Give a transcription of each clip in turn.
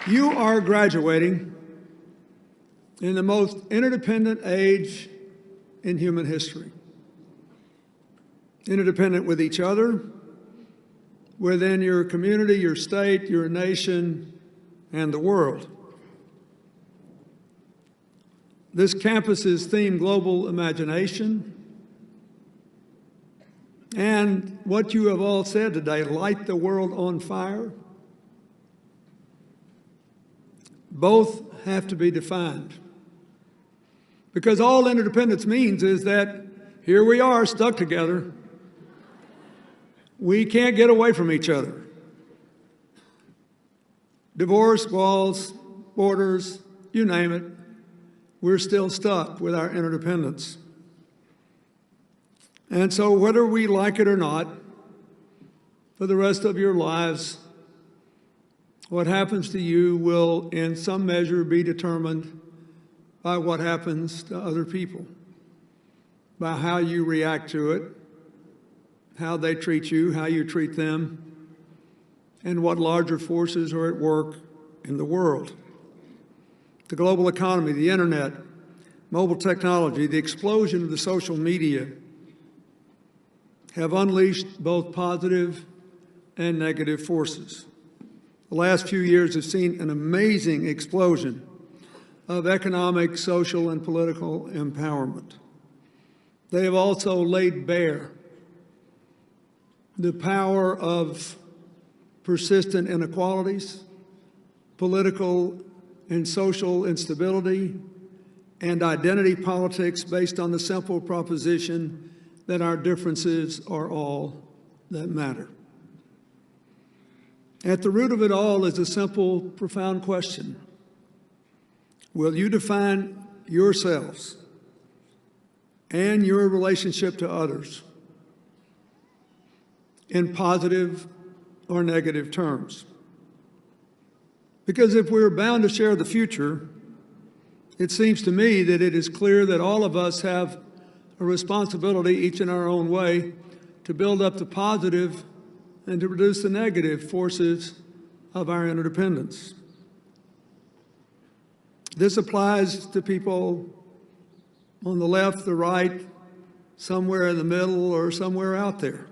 You are graduating in the most interdependent age in human history. Interdependent with each other, within your community, your state, your nation, and the world. This campus is themed Global Imagination. And what you have all said today, light the world on fire, both have to be defined. Because all interdependence means is that here we are stuck together. We can't get away from each other. Divorce, walls, borders, you name it, we're still stuck with our interdependence. And so whether we like it or not, for the rest of your lives, what happens to you will in some measure be determined by what happens to other people, by how you react to it, how they treat you, how you treat them, and what larger forces are at work in the world. The global economy, the internet, mobile technology, the explosion of the social media have unleashed both positive and negative forces. The last few years have seen an amazing explosion of economic, social, and political empowerment. They have also laid bare the power of persistent inequalities, political and social instability, and identity politics based on the simple proposition that our differences are all that matter. At the root of it all is a simple, profound question. Will you define yourselves and your relationship to others in positive or negative terms? Because if we're bound to share the future, it seems to me that it is clear that all of us have a responsibility, each in our own way, to build up the positive and to reduce the negative forces of our interdependence. This applies to people on the left, the right, somewhere in the middle, or somewhere out there.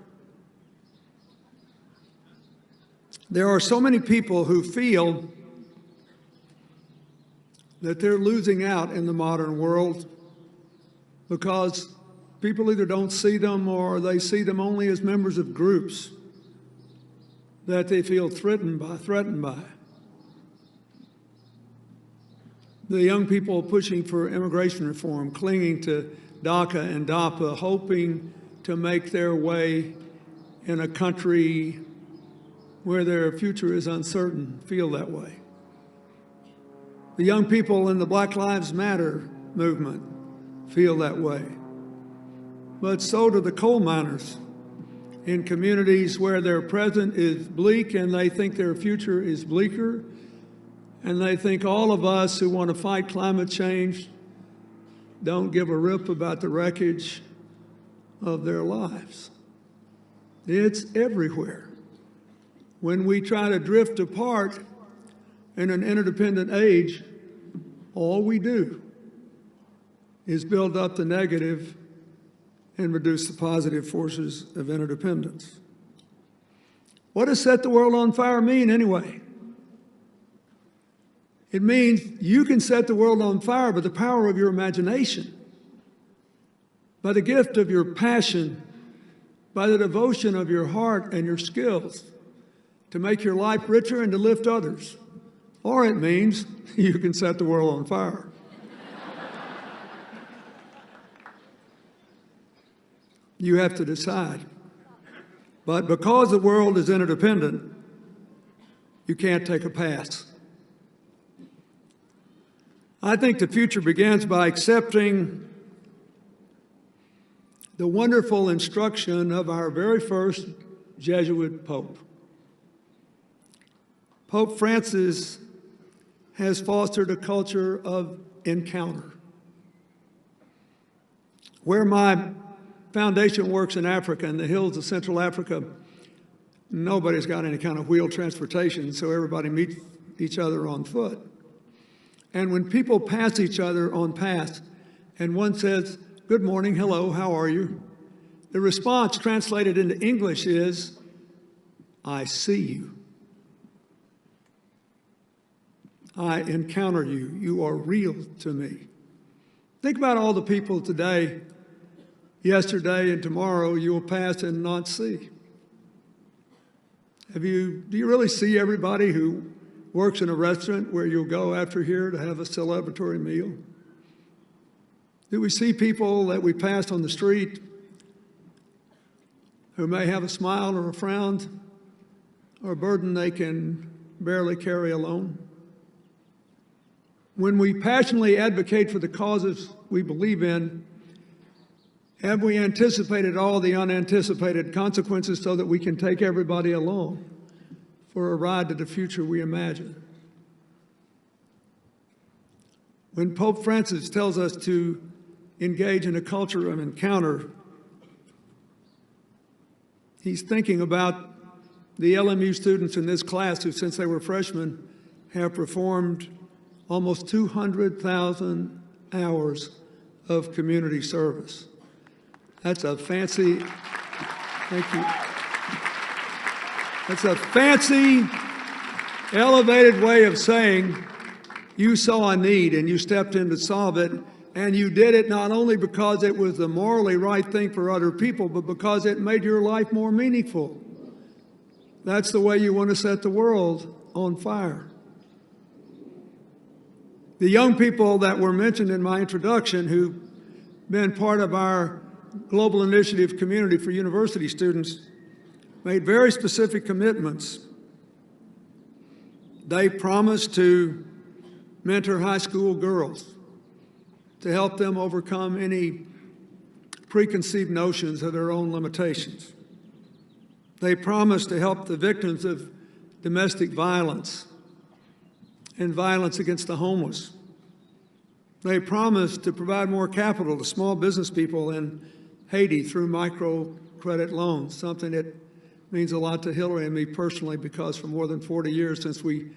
There are so many people who feel that they're losing out in the modern world because people either don't see them or they see them only as members of groups that they feel threatened by. The young people pushing for immigration reform, clinging to DACA and DAPA, hoping to make their way in a country where their future is uncertain, feel that way. The young people in the Black Lives Matter movement feel that way. But so do the coal miners in communities where their present is bleak and they think their future is bleaker, and they think all of us who want to fight climate change don't give a rip about the wreckage of their lives. It's everywhere. When we try to drift apart in an interdependent age, all we do is build up the negative and reduce the positive forces of interdependence. What does set the world on fire mean anyway? It means you can set the world on fire by the power of your imagination, by the gift of your passion, by the devotion of your heart and your skills to make your life richer and to lift others. Or it means you can set the world on fire. You have to decide. But because the world is interdependent, you can't take a pass. I think the future begins by accepting the wonderful instruction of our very first Jesuit Pope. Pope Francis has fostered a culture of encounter. Where my foundation works in Africa, in the hills of Central Africa, nobody's got any kind of wheeled transportation, so everybody meets each other on foot. And when people pass each other on paths, and one says, "Good morning, hello, how are you?" the response translated into English is, "I see you. I encounter you. You are real to me." Think about all the people today, yesterday, and tomorrow you will pass and not see. Do you really see everybody who works in a restaurant where you'll go after here to have a celebratory meal? Do we see people that we pass on the street who may have a smile or a frown or a burden they can barely carry alone? When we passionately advocate for the causes we believe in, have we anticipated all the unanticipated consequences so that we can take everybody along for a ride to the future we imagine? When Pope Francis tells us to engage in a culture of encounter, he's thinking about the LMU students in this class who, since they were freshmen, have performed almost 200,000 hours of community service. That's a fancy, thank you. That's a fancy, elevated way of saying you saw a need and you stepped in to solve it, and you did it not only because it was the morally right thing for other people, but because it made your life more meaningful. That's the way you want to set the world on fire. The young people that were mentioned in my introduction who've been part of our global initiative community for university students made very specific commitments. They promised to mentor high school girls to help them overcome any preconceived notions of their own limitations. They promised to help the victims of domestic violence and violence against the homeless. They promised to provide more capital to small business people in Haiti through microcredit loans, something that means a lot to Hillary and me personally, because for more than 40 years since we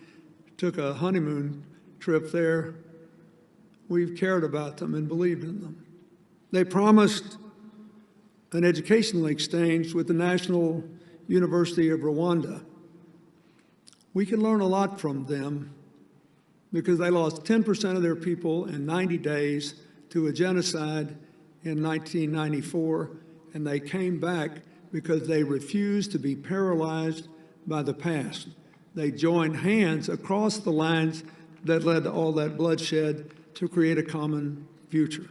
took a honeymoon trip there, we've cared about them and believed in them. They promised an educational exchange with the National University of Rwanda. We can learn a lot from them because they lost 10% of their people in 90 days to a genocide in 1994, and they came back because they refused to be paralyzed by the past. They joined hands across the lines that led to all that bloodshed to create a common future.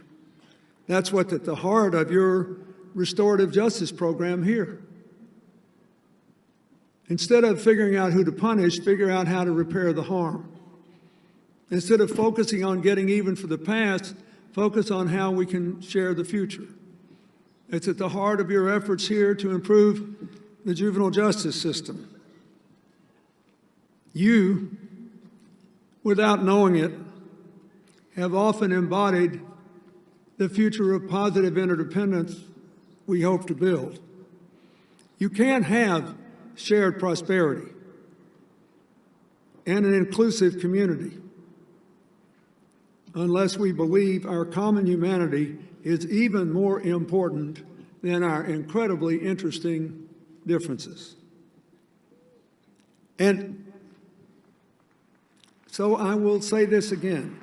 That's what's at the heart of your restorative justice program here. Instead of figuring out who to punish, figure out how to repair the harm. Instead of focusing on getting even for the past, focus on how we can share the future. It's at the heart of your efforts here to improve the juvenile justice system. You, without knowing it, have often embodied the future of positive interdependence we hope to build. You can't have shared prosperity and an inclusive community unless we believe our common humanity is even more important than our incredibly interesting differences. And so I will say this again.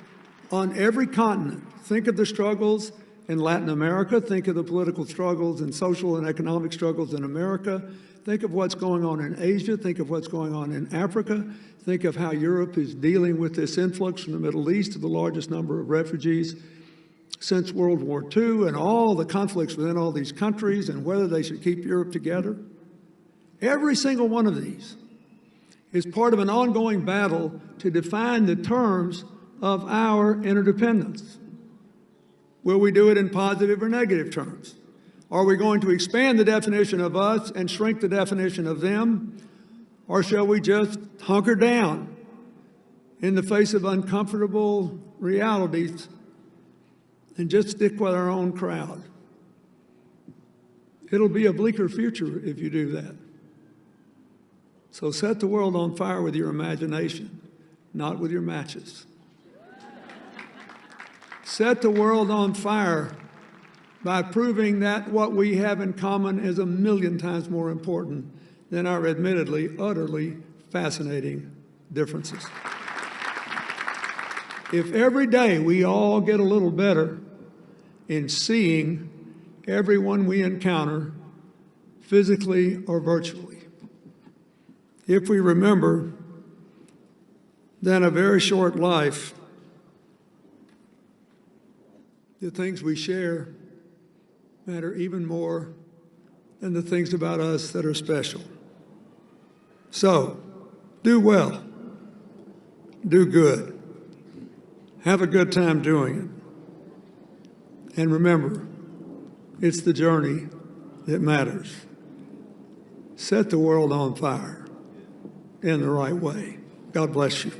On every continent, think of the struggles in Latin America, think of the political struggles and social and economic struggles in America, think of what's going on in Asia, think of what's going on in Africa, think of how Europe is dealing with this influx from the Middle East of the largest number of refugees since World War II, and all the conflicts within all these countries and whether they should keep Europe together. Every single one of these is part of an ongoing battle to define the terms of our interdependence. Will we do it in positive or negative terms? Are we going to expand the definition of us and shrink the definition of them? Or shall we just hunker down in the face of uncomfortable realities and just stick with our own crowd? It'll be a bleaker future if you do that. So set the world on fire with your imagination. not with your matches. Set the world on fire by proving that what we have in common is 1,000,000 times more important than our admittedly, utterly fascinating differences. If every day we all get a little better in seeing everyone we encounter, physically or virtually, if we remember that a very short life, the things we share matter even more than the things about us that are special. So, do well, do good, have a good time doing it, and remember, it's the journey that matters. Set the world on fire in the right way. God bless you.